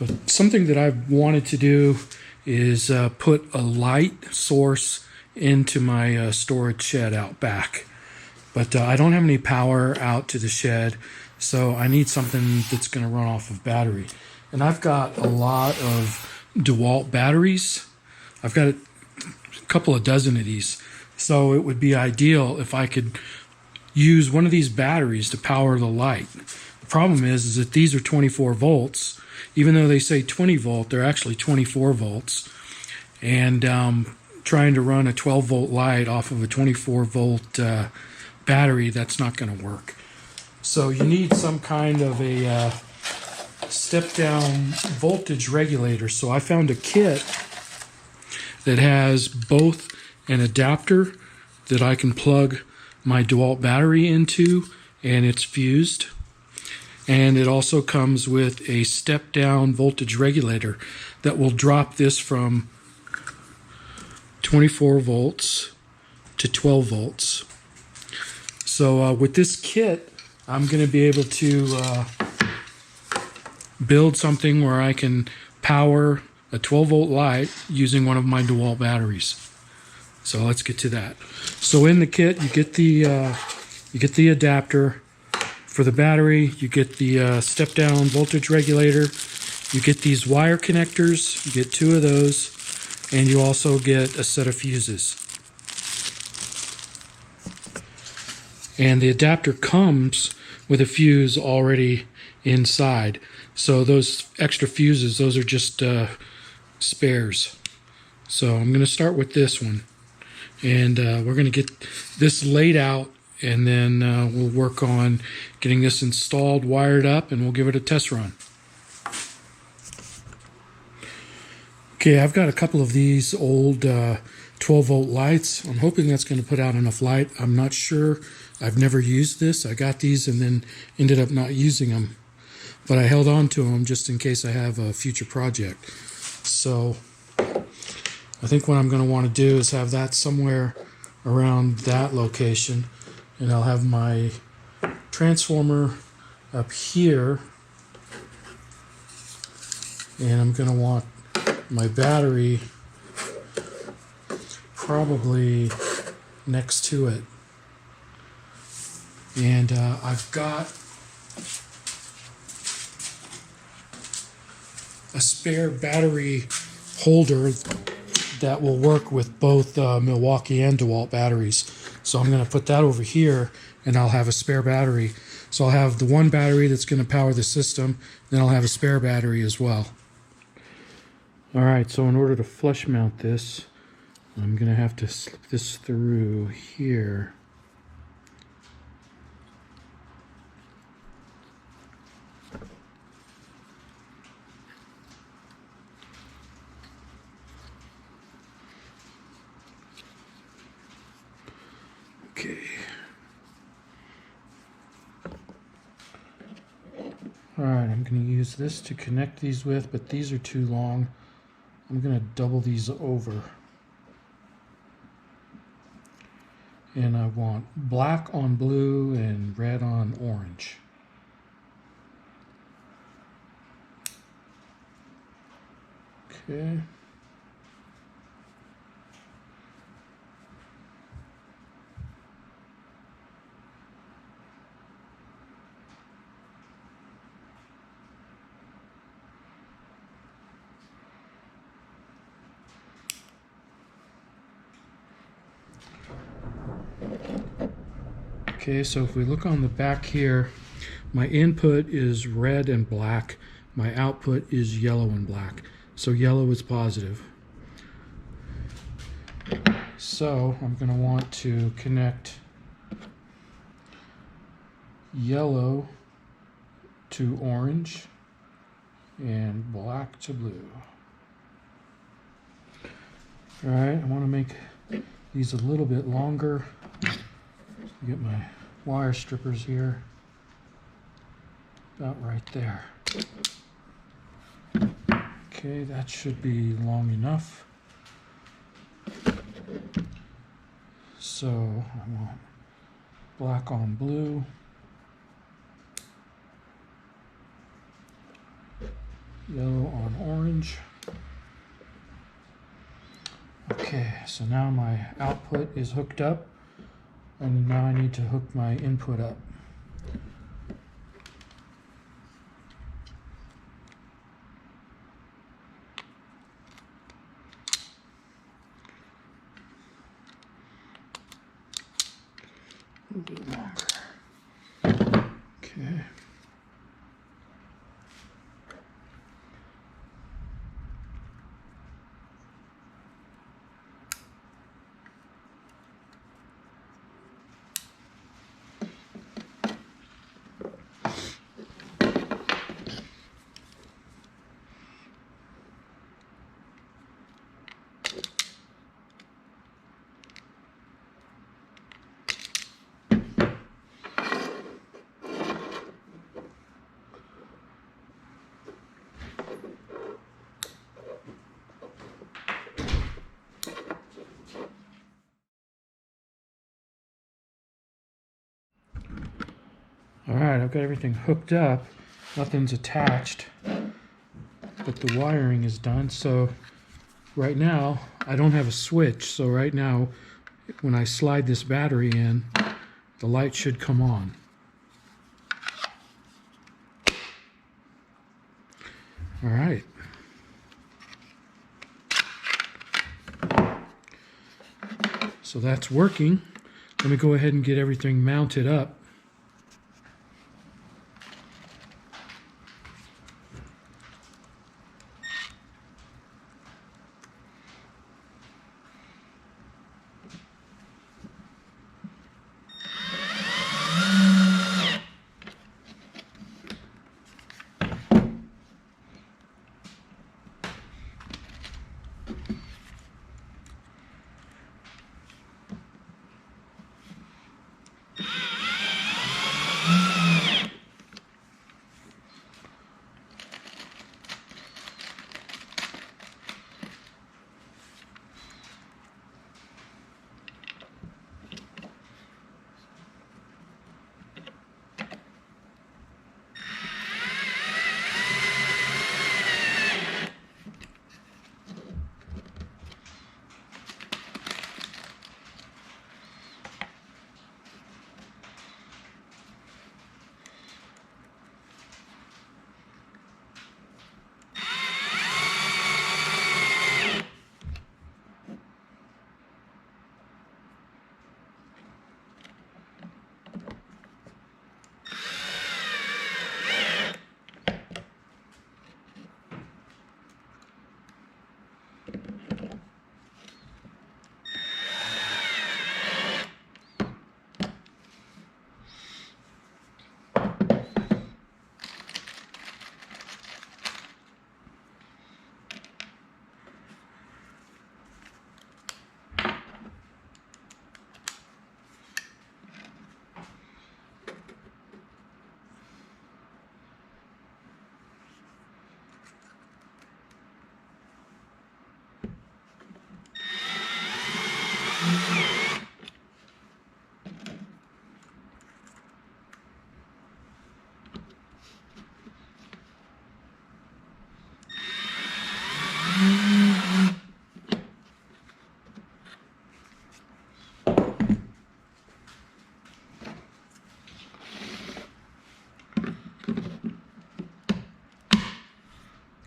But something that I've wanted to do is put a light source into my storage shed out back. But I don't have any power out to the shed, so I need something that's going to run off of battery. And I've got a lot of DeWALT batteries. I've got a couple of dozen of these. So it would be ideal if I could use one of these batteries to power the light. The problem is that these are 24 volts. Even though they say 20 volt, they're actually 24 volts. And trying to run a 12 volt light off of a 24 volt battery, that's not going to work. So you need some kind of a step down voltage regulator. So I found a kit that has both an adapter that I can plug my DeWALT battery into, and it's fused. And it also comes with a step down voltage regulator that will drop this from 24 volts to 12 volts. So with this kit, I'm going to be able to build something where I can power a 12 volt light using one of my DeWALT batteries. So let's get to that. So in the kit, you get the adapter for the battery. You get the step down voltage regulator. You get these wire connectors. You get 2 of those, and you also get a set of fuses. And the adapter comes with a fuse already inside. So those extra fuses, those are just spares. So I'm going to start with this one. And we're going to get this laid out, and then we'll work on getting this installed, wired up, and we'll give it a test run. Okay, I've got a couple of these old 12 volt lights. I'm hoping that's going to put out enough light. I'm not sure. I've never used this. I got these and then ended up not using them. But I held on to them just in case I have a future project. So I think what I'm going to want to do is have that somewhere around that location. And I'll have my transformer up here. And I'm going to want my battery probably next to it. And I've got a spare battery holder that will work with both Milwaukee and DeWALT batteries. So I'm going to put that over here, and I'll have a spare battery. So I'll have the one battery that's going to power the system, then I'll have a spare battery as well. All right, so in order to flush mount this, I'm going to have to slip this through here. Okay. All right, I'm going to use this to connect these with, but these are too long. I'm going to double these over. And I want black on blue and red on orange. Okay. Okay, so if we look on the back here, my input is red and black. My output is yellow and black. So yellow is positive. So I'm going to want to connect yellow to orange and black to blue. All right, I want to make these a little bit longer. Get my wire strippers here, about right there. Okay, that should be long enough. So I want black on blue, Yellow on orange. Okay, so now my output is hooked up, and now I need to hook my input up. A little bit longer. Okay. Alright, I've got everything hooked up. Nothing's attached, but the wiring is done. So right now, I don't have a switch. So right now, when I slide this battery in, the light should come on. Alright. So that's working. Let me go ahead and get everything mounted up.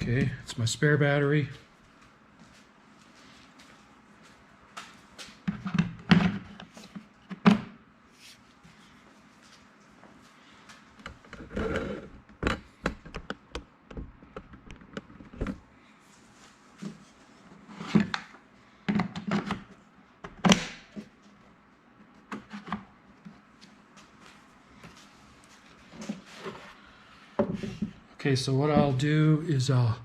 Okay, it's my spare battery. Okay, so what I'll do is I'll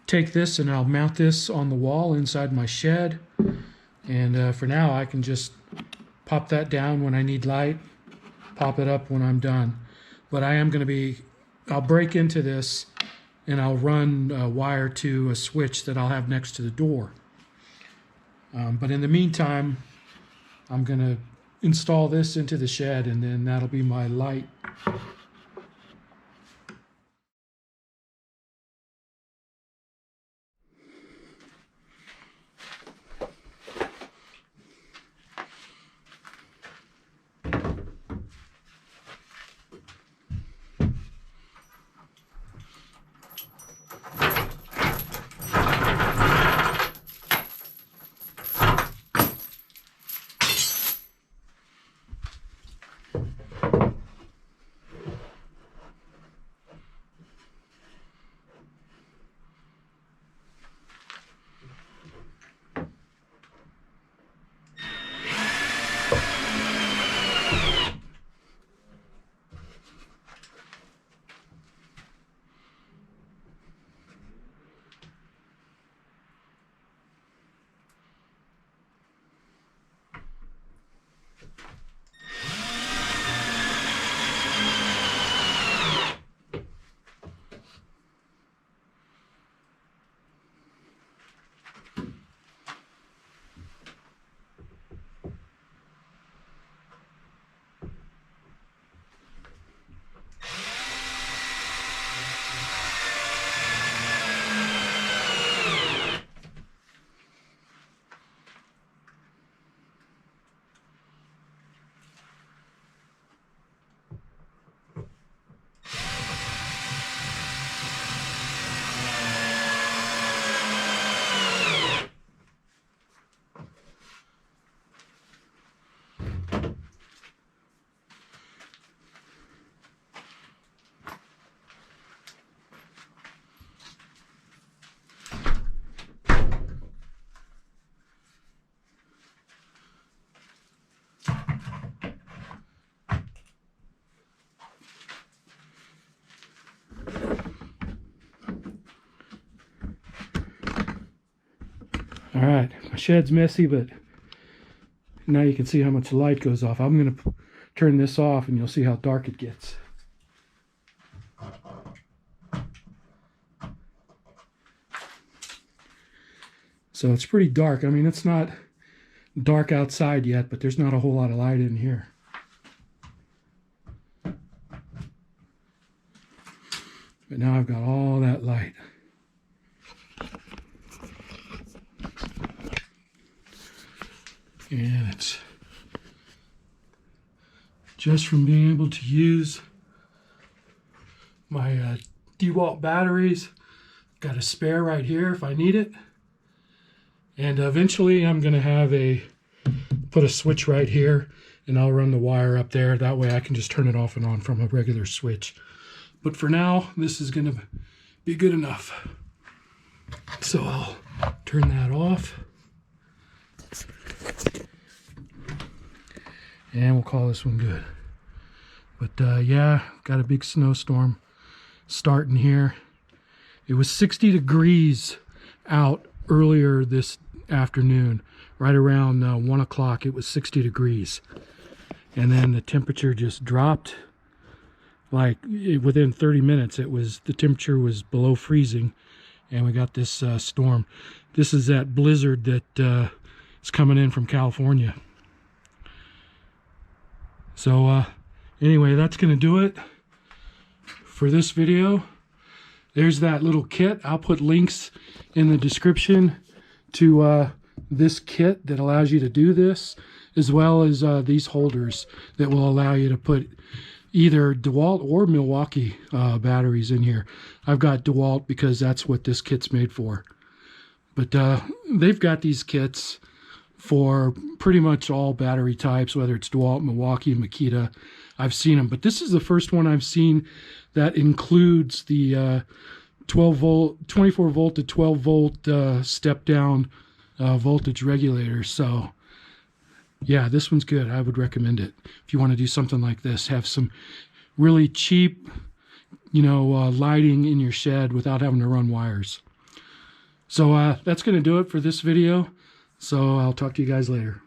take this and I'll mount this on the wall inside my shed. And for now, I can just pop that down when I need light, pop it up when I'm done. But I am going to be, I'll break into this and I'll run a wire to a switch that I'll have next to the door. But in the meantime, I'm going to install this into the shed, and then that'll be my light. All right, my shed's messy, but now you can see how much light goes off. I'm going to turn this off and you'll see how dark it gets. So it's pretty dark. I mean, it's not dark outside yet, but there's not a whole lot of light in here. But now I've got all that light. And it's just from being able to use my DeWALT batteries. Got a spare right here if I need it. And eventually I'm going to put a switch right here, and I'll run the wire up there. That way I can just turn it off and on from a regular switch. But for now, this is going to be good enough. So I'll turn that off. And we'll call this one good. But yeah, got a big snowstorm starting here. It was 60 degrees out earlier this afternoon. Right around 1 o'clock, it was 60 degrees. And then the temperature just dropped. Like within 30 minutes, the temperature was below freezing. And we got this storm. This is that blizzard that is coming in from California. So anyway, that's going to do it for this video. There's that little kit. I'll put links in the description to this kit that allows you to do this, as well as these holders that will allow you to put either DeWALT or Milwaukee batteries in here. I've got DeWALT because that's what this kit's made for. But they've got these kits for pretty much all battery types, whether it's DeWALT, Milwaukee, Makita. I've seen them, but this is the first one I've seen that includes the 24 volt to 12 volt step down voltage regulator. So yeah, this one's good. I would recommend it if you want to do something like this. Have some really cheap, lighting in your shed without having to run wires. So that's going to do it for this video. So I'll talk to you guys later.